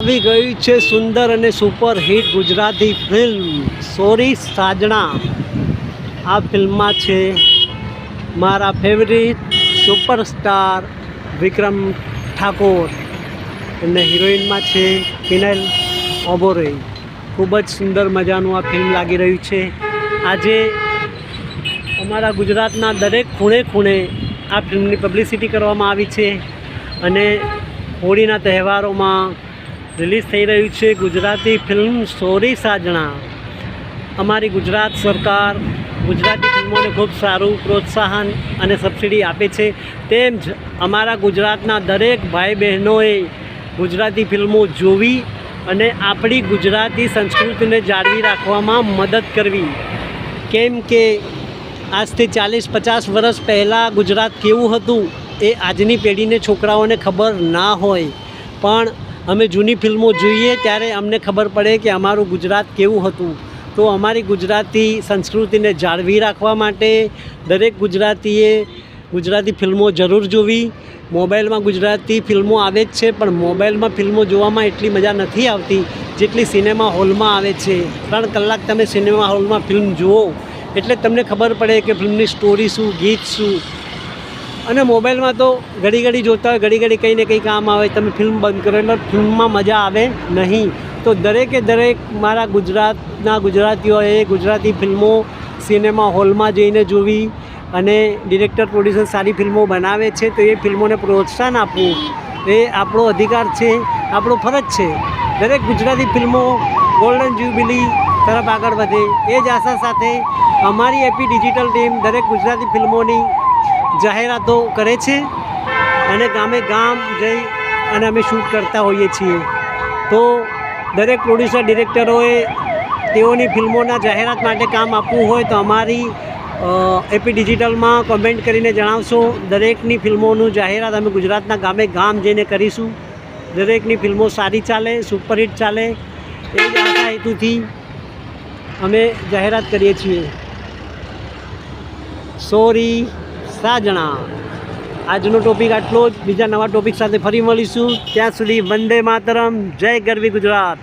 આવી ગઈ છે સુંદર અને super hit Gujarati film sorry Sajna. આ ફિલ્મમાં છે મારા ફેવરિટ સુપરસ્ટાર વિક્રમ ઠાકોર અને હિરોઈનમાં છે કિનલ ઓબેરોય। ખૂબ જ સુંદર મજાનું આ ફિલ્મ લાગી રહ્યું છે। આજે અમારા ગુજરાતના દરેક ખૂણે ખૂણે આ ફિલ્મની પબ્લિસિટી કરવામાં આવી છે અને હોળીના તહેવારોમાં રિલીઝ થઈ રહ્યું છે ગુજરાતી ફિલ્મ સોરી સાજણા। અમારી ગુજરાત સરકાર ગુજરાતી ફિલ્મોને ખૂબ સારું પ્રોત્સાહન અને સબસિડી આપે છે, તેમ જ અમારા ગુજરાતના દરેક ભાઈ બહેનોએ ગુજરાતી ફિલ્મો જોવી અને આપણી ગુજરાતી સંસ્કૃતિને જાળવી રાખવામાં મદદ કરવી। કેમ કે આજથી 40-50 વર્ષ પહેલાં ગુજરાત કેવું હતું એ આજની પેઢીને છોકરાઓને ખબર ના હોય, પણ અમે જૂની ફિલ્મો જોઈએ ત્યારે અમને ખબર પડે કે અમારું ગુજરાત કેવું હતું। તો અમારી ગુજરાતી સંસ્કૃતિને જાળવી રાખવા માટે દરેક ગુજરાતીએ ગુજરાતી ફિલ્મો જરૂર જોવી। મોબાઈલમાં ગુજરાતી ફિલ્મો આવે જ છે, પણ મોબાઈલમાં ફિલ્મો જોવામાં એટલી મજા નથી આવતી જેટલી સિનેમા હોલમાં આવે છે। 3 કલાક તમે સિનેમા હોલમાં ફિલ્મ જુઓ એટલે તમને ખબર પડે કે ફિલ્મની સ્ટોરી શું, ગીત શું। અને મોબાઈલમાં તો ઘડી ઘડી જોતા હોય, ઘડી ઘડી કંઈ ને કંઈ કામ આવે, તમે ફિલ્મ બંધ કરો એટલે ફિલ્મમાં મજા આવે નહીં। તો દરેકે દરેક મારા ગુજરાતના ગુજરાતીઓએ ગુજરાતી ફિલ્મો સિનેમા હોલમાં જઈને જોવી અને ડિરેક્ટર પ્રોડ્યુસર સારી ફિલ્મો બનાવે છે તો એ ફિલ્મોને પ્રોત્સાહન આપવું એ આપણો અધિકાર છે, આપણો ફરજ છે। દરેક ગુજરાતી ફિલ્મો ગોલ્ડન જ્યુબિલી તરફ આગળ વધે એ જ આશા સાથે અમારી એપી ડિજિટલ ટીમ દરેક ગુજરાતી ફિલ્મોની જાહેરાતો કરે છે અને ગામે ગામ જઈ અને અમે શૂટ કરતા હોઈએ છીએ। તો દરેક પ્રોડ્યુસર ડિરેક્ટરોએ તેઓની ફિલ્મોના જાહેરાત માટે કામ આપવું હોય તો અમારી એપી ડિજિટલમાં કમેન્ટ કરીને જણાવશો। દરેકની ફિલ્મોનું જાહેરાત અમે ગુજરાતના ગામે ગામ જઈને કરીશું। દરેકની ફિલ્મો સારી ચાલે, સુપરહિટ ચાલે એ જ આશા હેતુથી અમે જાહેરાત કરીએ છીએ। સોરી સાજણા। આજનો ટોપિક આટલો જ। બીજા નવા ટોપિક સાથે ફરી મળીશું। ત્યાં સુધી વંદે માતરમ, જય ગરવી ગુજરાત।